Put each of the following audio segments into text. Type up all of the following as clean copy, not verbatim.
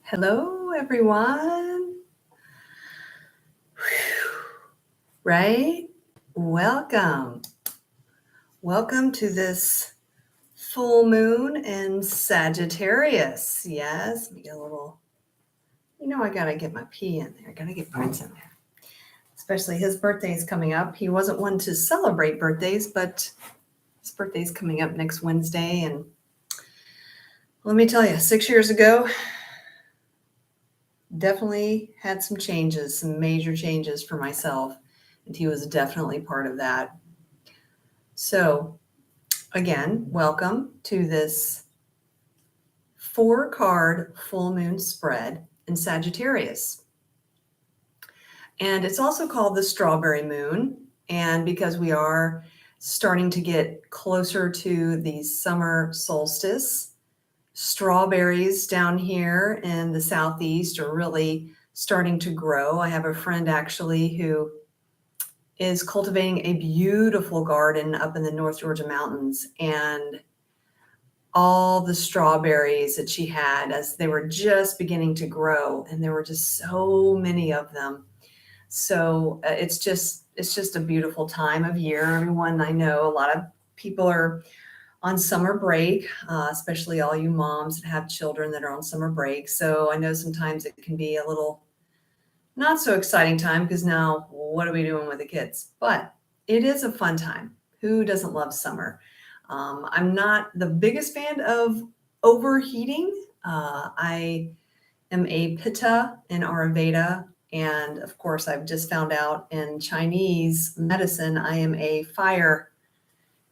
Hello, everyone. Right? Welcome. Welcome to this full moon in Sagittarius. Yes, let me get a little, I got to get my P in there. I got to get Prince in there. Especially his birthday is coming up. He wasn't one to celebrate birthdays, but his birthday is coming up next Wednesday. And let me tell you, 6 years ago, definitely had some changes, some major changes for myself. And he was definitely part of that. So, again, welcome to this 4-card full moon spread in Sagittarius. And it's also called the strawberry moon. And because we are starting to get closer to the summer solstice, strawberries down here in the Southeast are really starting to grow. I have a friend actually who is cultivating a beautiful garden up in the North Georgia mountains, and all the strawberries that she had as they were just beginning to grow, and there were just so many of them. So it's just a beautiful time of year. Everyone, I know a lot of people are on summer break, especially all you moms that have children that are on summer break. So I know sometimes it can be a little not so exciting time because now what are we doing with the kids? But it is a fun time. Who doesn't love summer? I'm not the biggest fan of overheating. I am a Pitta in Ayurveda. And of course, I've just found out in Chinese medicine, I am a fire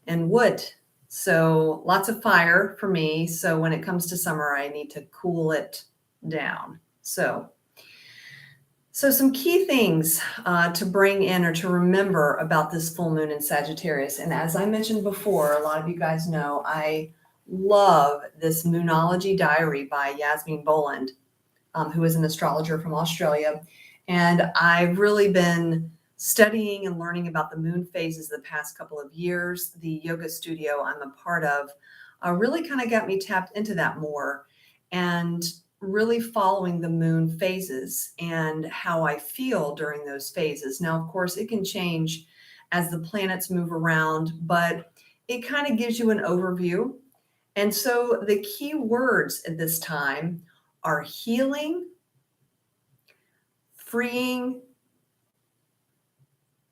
and wood. So lots of fire for me. So when it comes to summer, I need to cool it down. So some key things to bring in or to remember about this full moon in Sagittarius. And as I mentioned before, a lot of you guys know I love this Moonology Diary by Yasmin Boland, who is an astrologer from Australia. And I've really been studying and learning about the moon phases the past couple of years. The yoga studio I'm a part of really kind of got me tapped into that more, and really following the moon phases and how I feel during those phases. Now, of course, it can change as the planets move around, but it kind of gives you an overview. And so the key words at this time are healing, freeing,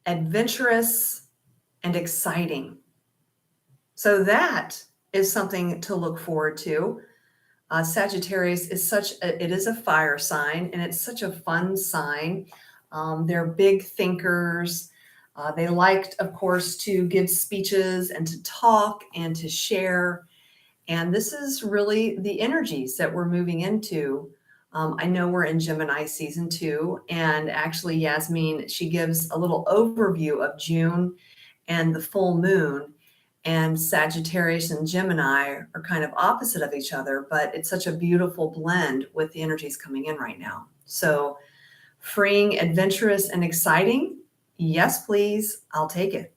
adventurous, and exciting. So that is something to look forward to. Sagittarius is it is a fire sign, and it's such a fun sign. They're big thinkers. They liked, of course, to give speeches and to talk and to share. And this is really the energies that we're moving into. I know we're in Gemini season 2, and actually Yasmin, she gives a little overview of June and the full moon. And Sagittarius and Gemini are kind of opposite of each other, but it's such a beautiful blend with the energies coming in right now. So freeing, adventurous, and exciting. Yes, please. I'll take it.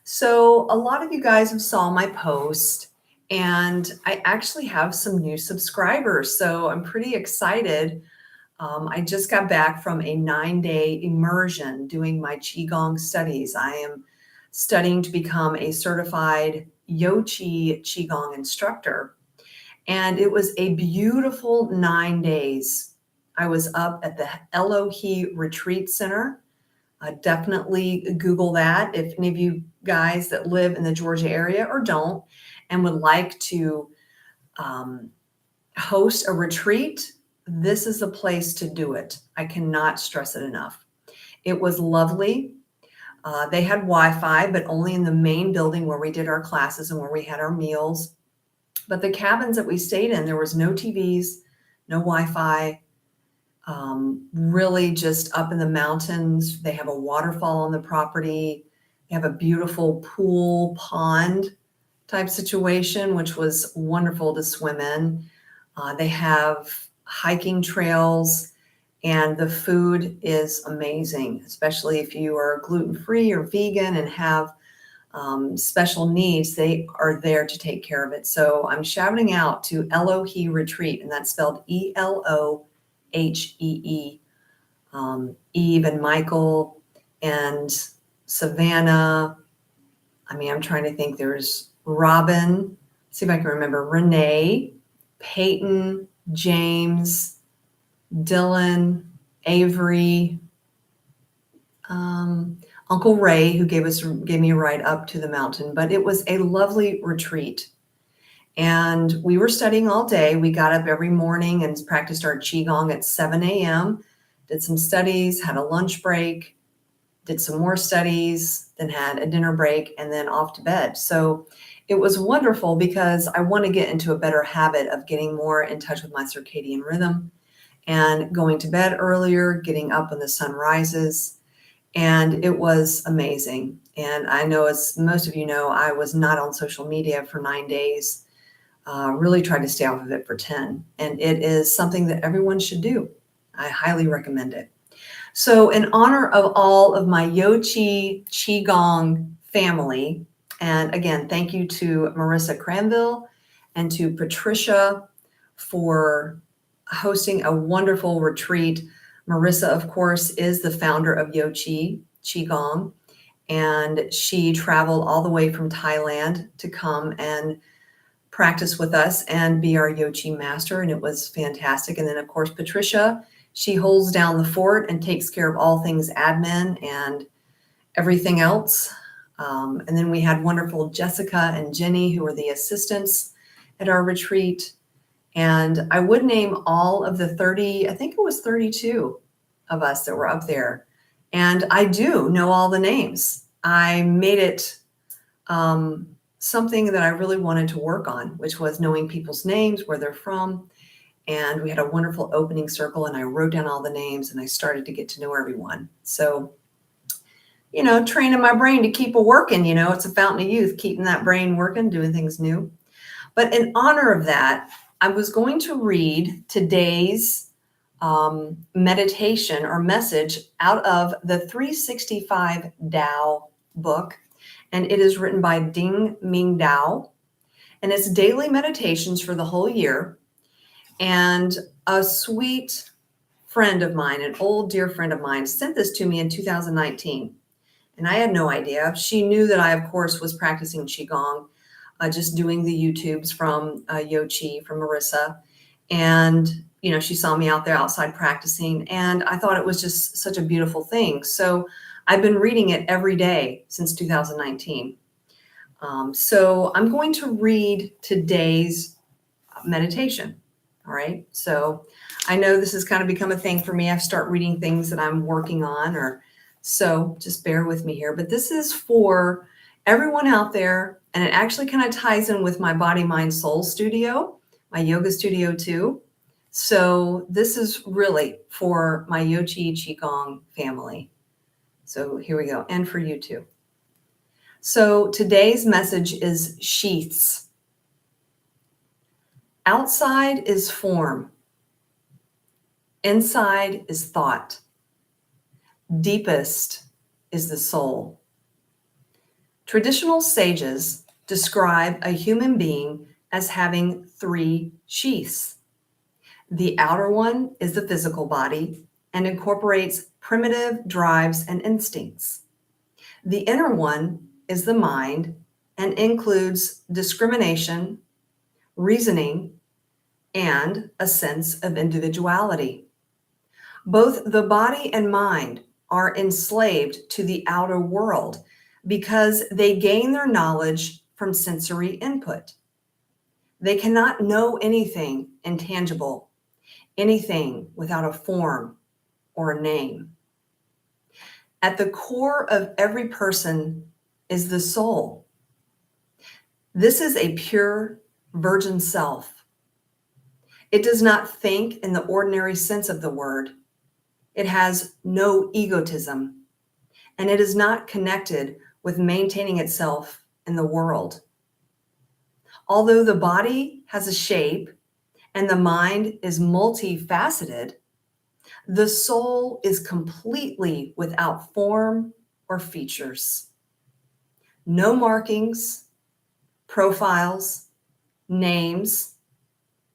So a lot of you guys have saw my post, and I actually have some new subscribers. So I'm pretty excited. I just got back from a 9-day immersion doing my Qigong studies. I am studying to become a certified Yochi Qigong instructor. And it was a beautiful 9 days. I was up at the Elohi Retreat Center. Definitely Google that if any of you guys that live in the Georgia area or don't and would like to host a retreat, this is the place to do it. I cannot stress it enough. It was lovely. They had Wi-Fi, but only in the main building where we did our classes and where we had our meals. But the cabins that we stayed in, there was no TVs, no Wi-Fi, really just up in the mountains. They have a waterfall on the property. They have a beautiful pool pond type situation, which was wonderful to swim in. They have hiking trails, and the food is amazing, especially if you are gluten-free or vegan and have special needs, they are there to take care of it. So I'm shouting out to Elohee Retreat, and that's spelled Elohee. Eve and Michael and Savannah. I mean, I'm trying to think. There's Robin. See if I can remember. Renee, Peyton, James, Dylan, Avery, Uncle Ray, who gave me a ride up to the mountain. But it was a lovely retreat. And we were studying all day. We got up every morning and practiced our Qigong at 7 a.m., did some studies, had a lunch break, did some more studies, then had a dinner break, and then off to bed. So it was wonderful because I want to get into a better habit of getting more in touch with my circadian rhythm and going to bed earlier, getting up when the sun rises. And it was amazing. And I know, as most of you know, I was not on social media for 9 days. Really tried to stay off of it for 10. And it is something that everyone should do. I highly recommend it. So in honor of all of my Yochi Qigong family, and again, thank you to Marissa Cranville and to Patricia for hosting a wonderful retreat. Marissa, of course, is the founder of Yochi Qigong, and she traveled all the way from Thailand to come and practice with us and be our Yochi master, and it was fantastic. And then, of course, Patricia, she holds down the fort and takes care of all things admin and everything else. And then we had wonderful Jessica and Jenny, who were the assistants at our retreat. And I would name all of the 30, I think it was 32 of us that were up there. And I do know all the names. I made it something that I really wanted to work on, which was knowing people's names, where they're from. And we had a wonderful opening circle, and I wrote down all the names, and I started to get to know everyone. So, training my brain to keep a working, it's a fountain of youth, keeping that brain working, doing things new. But in honor of that, I was going to read today's meditation or message out of the 365 Dao book. And it is written by Deng-Ming Dao. And it's daily meditations for the whole year. And a sweet friend of mine, an old dear friend of mine, sent this to me in 2019. And I had no idea. She knew that I, of course, was practicing Qigong, just doing the YouTubes from Yochi, from Marissa. And, she saw me out there outside practicing. And I thought it was just such a beautiful thing. So I've been reading it every day since 2019. So I'm going to read today's meditation. All right. So I know this has kind of become a thing for me. I start reading things that I'm working on, so just bear with me here. But this is for everyone out there. And it actually kind of ties in with my Body, Mind, Soul studio, my yoga studio too. So this is really for my Yochi Qigong family. So here we go. And for you too. So today's message is sheaths. Outside is form. Inside is thought. Deepest is the soul. Traditional sages describe a human being as having 3 sheaths. The outer one is the physical body and incorporates primitive drives and instincts. The inner one is the mind and includes discrimination, reasoning, and a sense of individuality. Both the body and mind are enslaved to the outer world because they gain their knowledge from sensory input. They cannot know anything intangible, anything without a form or a name. At the core of every person is the soul. This is a pure virgin self. It does not think in the ordinary sense of the word. It has no egotism, and it is not connected with maintaining itself in the world. Although the body has a shape and the mind is multifaceted, the soul is completely without form or features. No markings, profiles, names,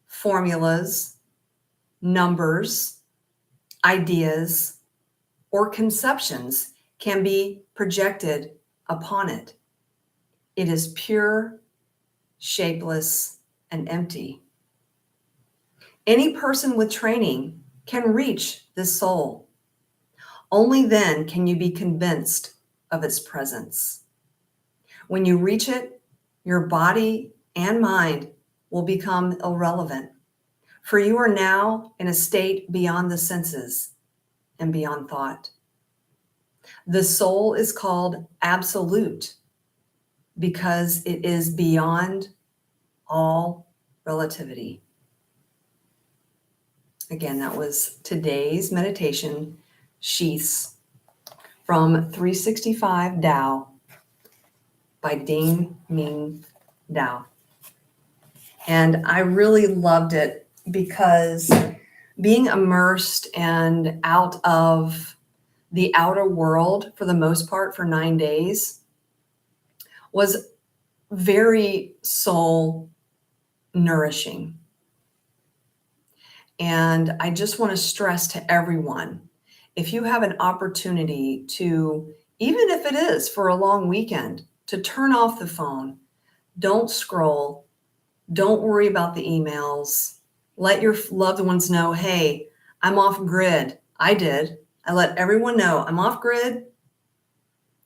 formulas, numbers, ideas, or conceptions can be projected upon it. It is pure, shapeless, and empty. Any person with training can reach this soul. Only then can you be convinced of its presence. When you reach it, your body and mind will become irrelevant, for you are now in a state beyond the senses and beyond thought. The soul is called absolute because it is beyond all relativity. Again, that was today's meditation sheaths from 365 Dao by Deng-Ming Dao. And I really loved it because being immersed and out of the outer world for the most part for 9 days was very soul nourishing. And I just want to stress to everyone, if you have an opportunity to, even if it is for a long weekend, to turn off the phone, don't scroll, don't worry about the emails, let your loved ones know, hey, I'm off grid. I did. I let everyone know I'm off grid.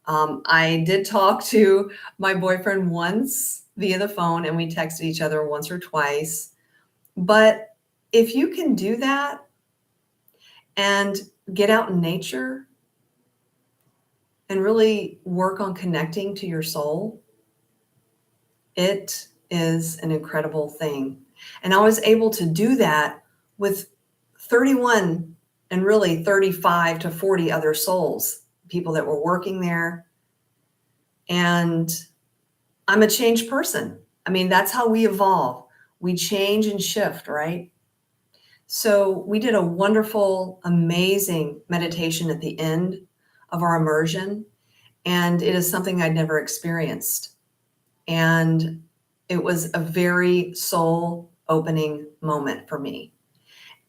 I did talk to my boyfriend once via the phone, and we texted each other once or twice. But if you can do that and get out in nature and really work on connecting to your soul, it is an incredible thing. And I was able to do that with 31 and really 35 to 40 other souls, people that were working there. And I'm a changed person. I mean, that's how we evolve. We change and shift, right? So we did a wonderful, amazing meditation at the end of our immersion, and it is something I'd never experienced. And it was a very soul opening moment for me.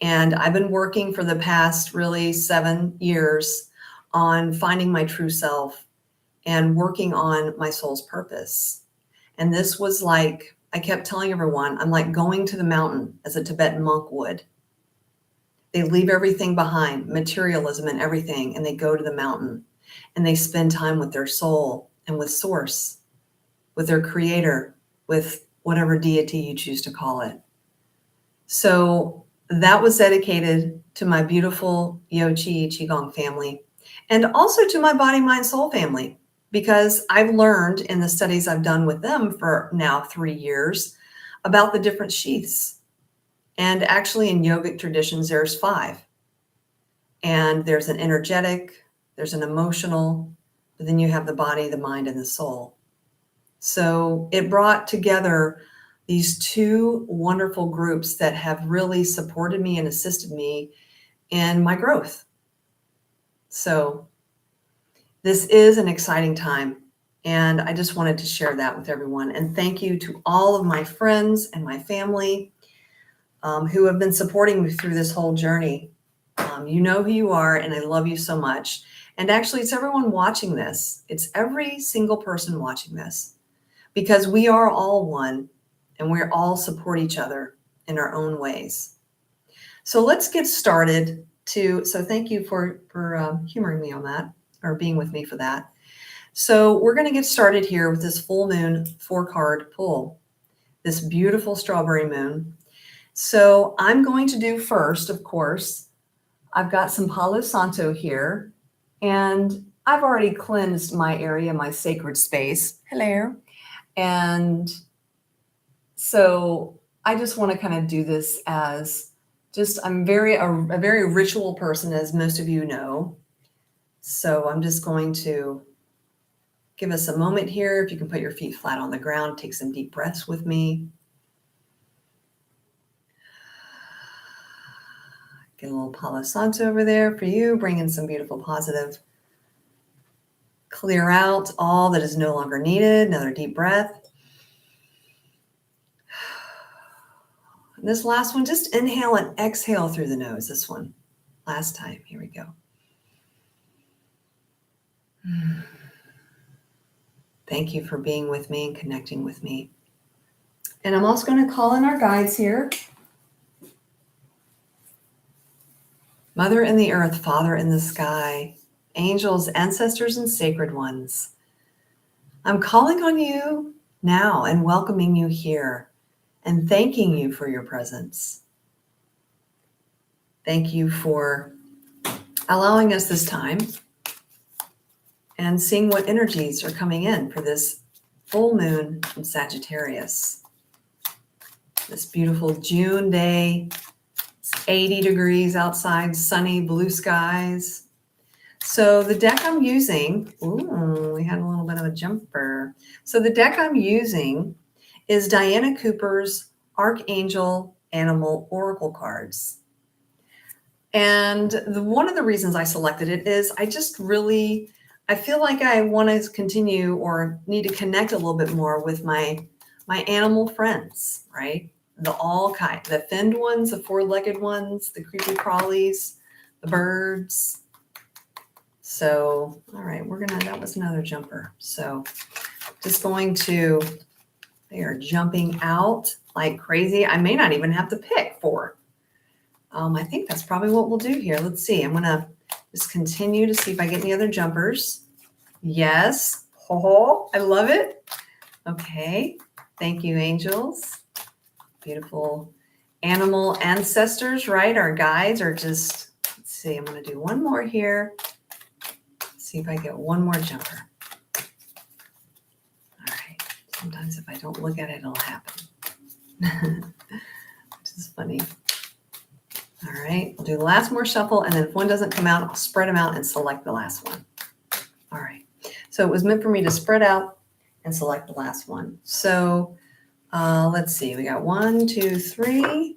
And I've been working for the past really 7 years on finding my true self and working on my soul's purpose. And this was like, I kept telling everyone, I'm like going to the mountain as a Tibetan monk would. They leave everything behind, materialism and everything, and they go to the mountain and they spend time with their soul and with source, with their creator, with whatever deity you choose to call it. So that was dedicated to my beautiful Yochi Qigong family and also to my body, mind, soul family, because I've learned in the studies I've done with them for now 3 years about the different sheaths. And actually in yogic traditions, there's 5. And there's an energetic, there's an emotional, but then you have the body, the mind, and the soul. So it brought together these 2 wonderful groups that have really supported me and assisted me in my growth. So this is an exciting time. And I just wanted to share that with everyone. And thank you to all of my friends and my family who have been supporting me through this whole journey. You know who you are, and I love you so much. And actually, it's everyone watching this. It's every single person watching this, because we are all one, and we all support each other in our own ways. So let's get started. So thank you for humoring me on that, or being with me for that. So we're going to get started here with this full moon 4-card pull, this beautiful strawberry moon. So I'm going to do first, of course, I've got some Palo Santo here, and I've already cleansed my area, my sacred space. Hello. And so I just want to kind of do this as just, I'm a very ritual person, as most of you know. So I'm just going to give us a moment here. If you can put your feet flat on the ground, take some deep breaths with me. Get a little Palo Santo over there for you. Bring in some beautiful positive Clear out all that is no longer needed. Another deep breath. And this last one, just inhale and exhale through the nose. This one, last time. Here we go. Thank you for being with me and connecting with me. And I'm also going to call in our guides here. Mother in the earth, Father in the sky, angels, ancestors, and sacred ones. I'm calling on you now and welcoming you here and thanking you for your presence. Thank you for allowing us this time and seeing what energies are coming in for this full moon in Sagittarius. This beautiful June day. It's 80 degrees outside, sunny, blue skies. So the deck I'm using, we had a little bit of a jumper. So the deck I'm using is Diana Cooper's Archangel Animal Oracle cards. And one of the reasons I selected it is I feel like I want to continue or need to connect a little bit more with my animal friends, right? The finned ones, the four-legged ones, the creepy crawlies, the birds. So, all right, that was another jumper. So they are jumping out like crazy. I may not even have to pick 4. I think that's probably what we'll do here. Let's see. I'm going to just continue to see if I get any other jumpers. Yes. Oh, I love it. Okay. Thank you, angels. Beautiful animal ancestors, right? Our guides are just, let's see. I'm going to do one more here. See if I get one more jumper. All right. Sometimes if I don't look at it, it'll happen. Which is funny. All right, I'll do the last more shuffle, and then if one doesn't come out, I'll spread them out and select the last one. All right, so it was meant for me to spread out and select the last one. So let's see, we got 1, 2, 3.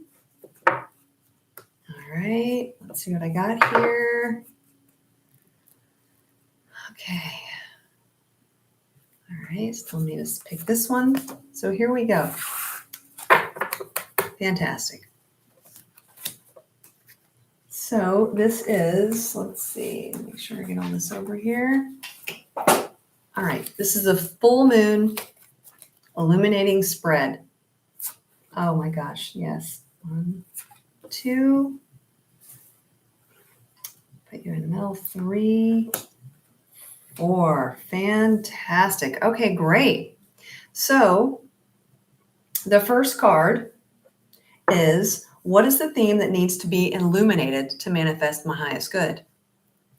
All right, let's see what I got here. Okay. All right, still need to pick this one. So here we go. Fantastic. So this is, let's see, make sure I get all this over here. All right, this is a full moon illuminating spread. Oh my gosh, yes. 1, 2. Put you in the middle. 3, 4. Fantastic. Okay, great. So the first card is, what is the theme that needs to be illuminated to manifest my highest good?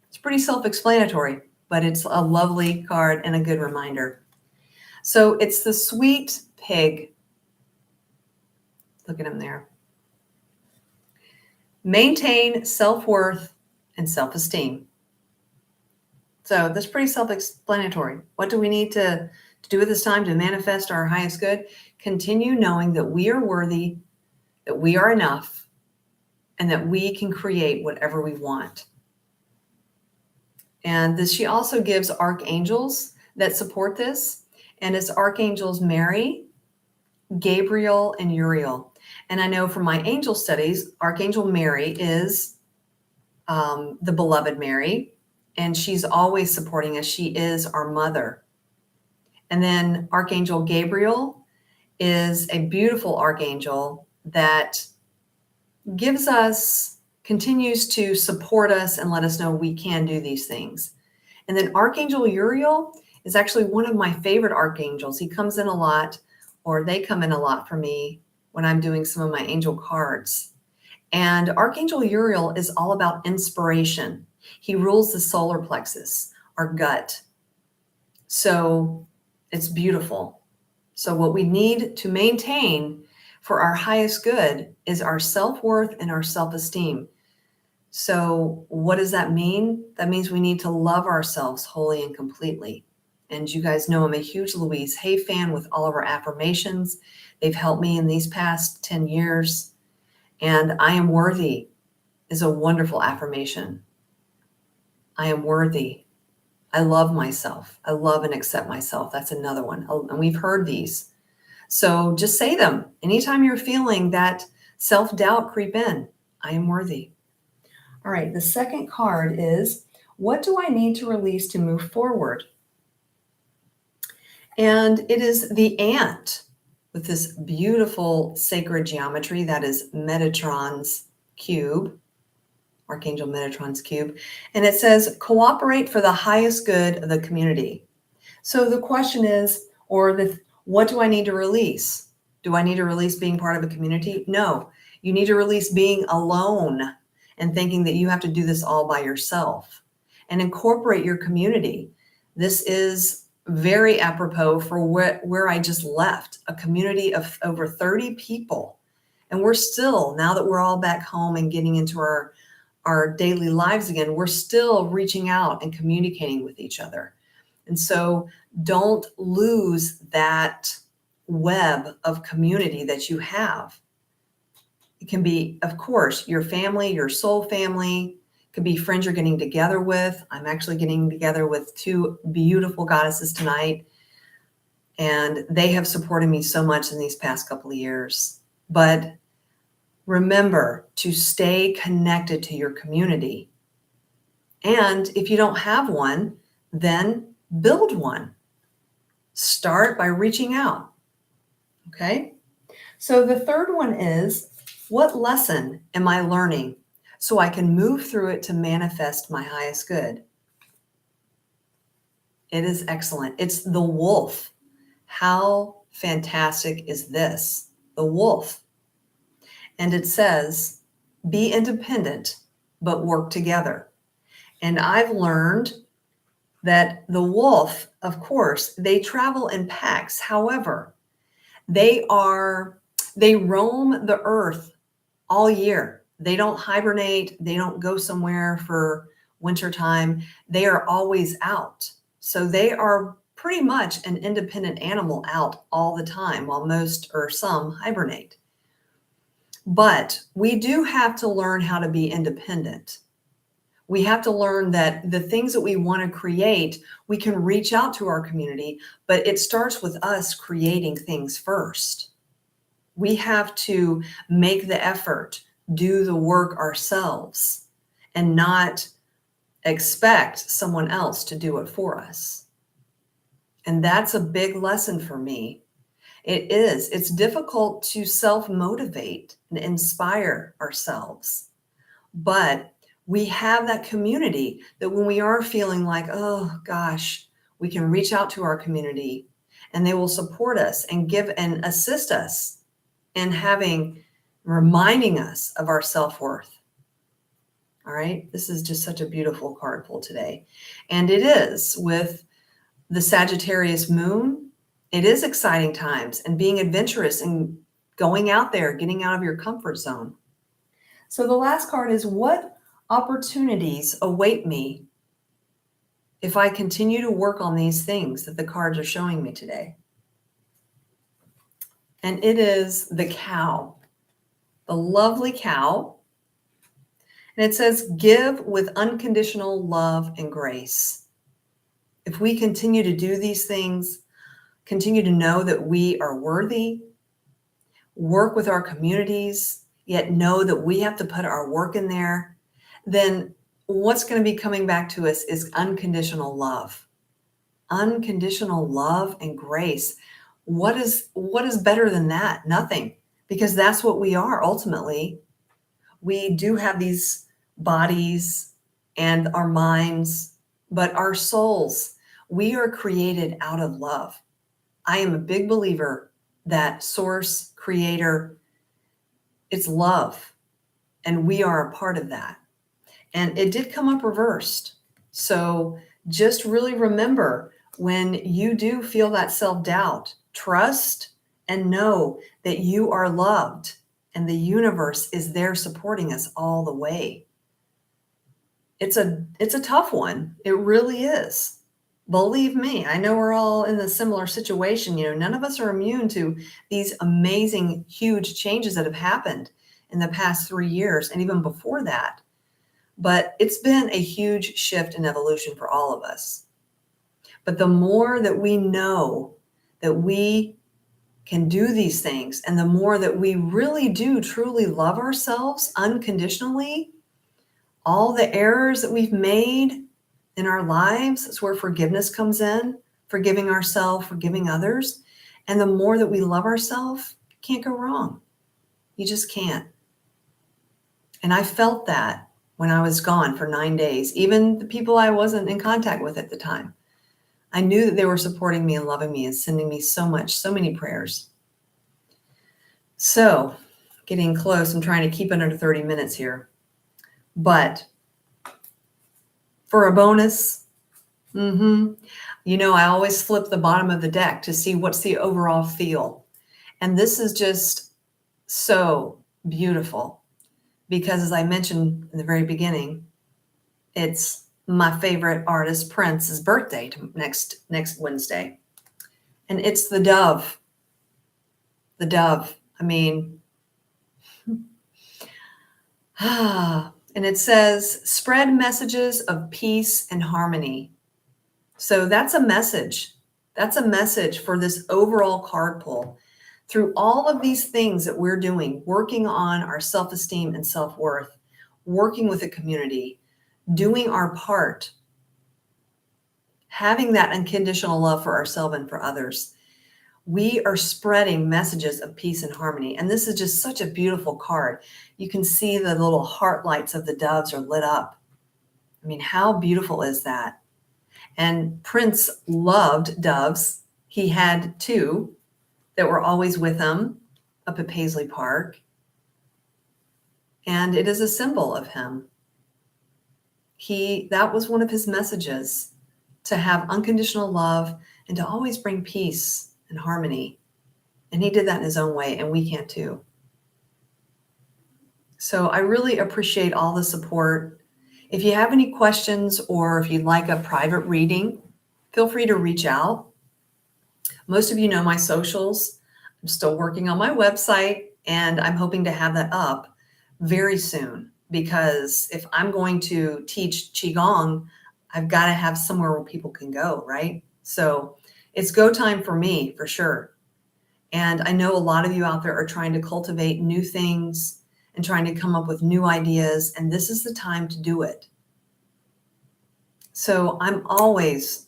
It's pretty self-explanatory, but it's a lovely card and a good reminder. So it's the sweet pig. Look at him there. Maintain self-worth and self-esteem. So that's pretty self-explanatory. What do we need to do at this time to manifest our highest good? Continue knowing that we are worthy, that we are enough, and that we can create whatever we want. And she also gives archangels that support this. And it's archangels Mary, Gabriel, and Uriel. And I know from my angel studies, Archangel Mary is the beloved Mary, and she's always supporting us. She is our mother. And then Archangel Gabriel is a beautiful archangel that continues to support us and let us know we can do these things. And then Archangel Uriel is actually one of my favorite archangels. He comes in a lot, or they come in a lot for me when I'm doing some of my angel cards. And Archangel Uriel is all about inspiration. He rules the solar plexus, our gut. So it's beautiful. So what we need to maintain for our highest good is our self-worth and our self-esteem. So what does that mean? That means we need to love ourselves wholly and completely. And you guys know I'm a huge Louise Hay fan with all of her affirmations. They've helped me in these past 10 years. And I am worthy is a wonderful affirmation. I am worthy. I love myself. I love and accept myself. That's another one. And we've heard these. So just say them. Anytime you're feeling that self-doubt creep in, I am worthy. All right, the second card is, what do I need to release to move forward? And it is the ant with this beautiful sacred geometry that is Metatron's cube, Archangel Metatron's cube. And it says, cooperate for the highest good of the community. So the question is, what do I need to release? Do I need to release being part of a community? No, you need to release being alone and thinking that you have to do this all by yourself, and incorporate your community. This is very apropos for where I just left, a community of over 30 people. And we're still, now that we're all back home and getting into our daily lives again, we're still reaching out and communicating with each other. And so don't lose that web of community that you have. It can be, of course, your family, your soul family. It could be friends you're getting together with. I'm actually getting together with 2 beautiful goddesses tonight, and they have supported me so much in these past couple of years. But remember to stay connected to your community. And if you don't have one, then build one. Start by reaching out. Okay? So the third one is, what lesson am I learning so I can move through it to manifest my highest good? It is excellent. It's the wolf. How fantastic is this? The wolf. And it says, be independent, but work together. And I've learned that the wolf, of course, they travel in packs. However, they roam the earth all year. They don't hibernate. They don't go somewhere for wintertime. They are always out. So they are pretty much an independent animal out all the time, while most or some hibernate. But we do have to learn how to be independent. We have to learn that the things that we want to create, we can reach out to our community, but it starts with us creating things first. We have to make the effort, do the work ourselves, and not expect someone else to do it for us. And that's a big lesson for me. It is. It's difficult to self-motivate and inspire ourselves. But we have that community that when we are feeling like, oh gosh, we can reach out to our community and they will support us and give and assist us in reminding us of our self-worth. All right. This is just such a beautiful card pull today. And it is with the Sagittarius moon. It is exciting times and being adventurous and going out there, getting out of your comfort zone. So the last card is, what opportunities await me if I continue to work on these things that the cards are showing me today? And it is the cow, the lovely cow. And it says, give with unconditional love and grace. If we continue to do these things, continue to know that we are worthy, work with our communities, yet know that we have to put our work in there, then what's going to be coming back to us is unconditional love. Unconditional love and grace. What is better than that? Nothing. Because that's what we are ultimately. We do have these bodies and our minds, but our souls, we are created out of love. I am a big believer that source, creator, it's love. And we are a part of that. And it did come up reversed. So just really remember, when you do feel that self-doubt, trust and know that you are loved and the universe is there supporting us all the way. It's a tough one. It really is. Believe me, I know we're all in a similar situation. None of us are immune to these amazing, huge changes that have happened in the past 3 years and even before that. But it's been a huge shift in evolution for all of us. But the more that we know that we can do these things, and the more that we really do truly love ourselves unconditionally, all the errors that we've made in our lives is where forgiveness comes in, forgiving ourselves, forgiving others. And the more that we love ourselves, can't go wrong. You just can't. And I felt that when I was gone for 9 days, even the people I wasn't in contact with at the time. I knew that they were supporting me and loving me and sending me so many prayers. So, getting close, I'm trying to keep it under 30 minutes here. But for a bonus, I always flip the bottom of the deck to see what's the overall feel. And this is just so beautiful because, as I mentioned in the very beginning, it's my favorite artist, Prince's birthday next Wednesday. And it's the dove. The dove. I mean, and it says, spread messages of peace and harmony. So that's a message. That's a message for this overall card pull. Through all of these things that we're doing, working on our self-esteem and self-worth, working with the community, doing our part, having that unconditional love for ourselves and for others, we are spreading messages of peace and harmony. And this is just such a beautiful card. You can see the little heart lights of the doves are lit up. I mean, how beautiful is that? And Prince loved doves. He had 2 that were always with him up at Paisley Park. And it is a symbol of him. That was one of his messages, to have unconditional love and to always bring peace and harmony. And he did that in his own way, and we can too. So I really appreciate all the support. If you have any questions or if you'd like a private reading, feel free to reach out. Most of you know my socials. I'm still working on my website, and I'm hoping to have that up very soon, because if I'm going to teach Qigong, I've got to have somewhere where people can go, right? So it's go time for me, for sure. And I know a lot of you out there are trying to cultivate new things and trying to come up with new ideas, and this is the time to do it. So I'm always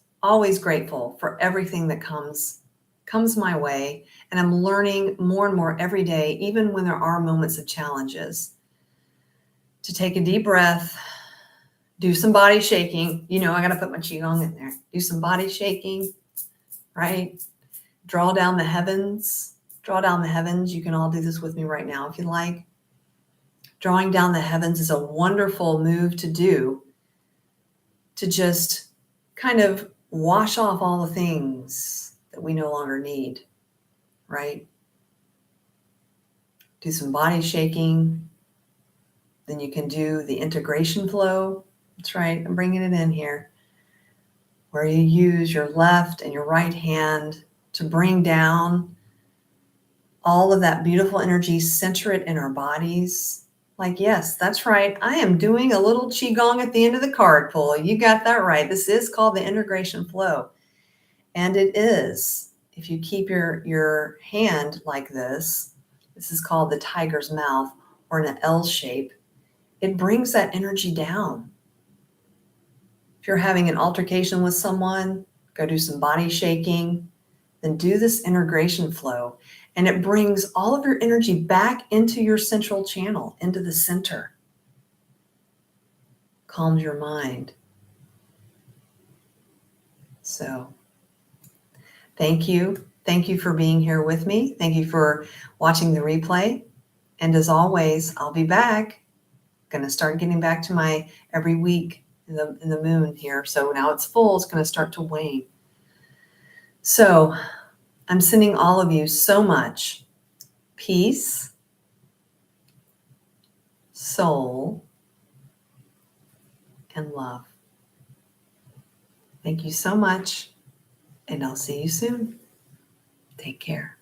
grateful for everything that comes my way, and I'm learning more and more every day, even when there are moments of challenges, to take a deep breath, do some body shaking. I got to put my Qigong in there. Do some body shaking, right? Draw down the heavens. Draw down the heavens. You can all do this with me right now if you like. Drawing down the heavens is a wonderful move to do, to just kind of wash off all the things that we no longer need, right? Do some body shaking. Then you can do the integration flow. That's right. I'm bringing it in here, where you use your left and your right hand to bring down all of that beautiful energy, center it in our bodies. Like, yes, that's right. I am doing a little Qigong at the end of the card pull. You got that right. This is called the integration flow. And it is, if you keep your hand like this is called the tiger's mouth, or in an L shape. It brings that energy down. If you're having an altercation with someone, go do some body shaking, then do this integration flow. And it brings all of your energy back into your central channel, into the center. Calms your mind. So, thank you. Thank you for being here with me. Thank you for watching the replay. And as always, I'll be back. Going to start getting back to my every week in the moon here. So now it's full. It's going to start to wane. So I'm sending all of you so much peace, soul, and love. Thank you so much, and I'll see you soon. Take care.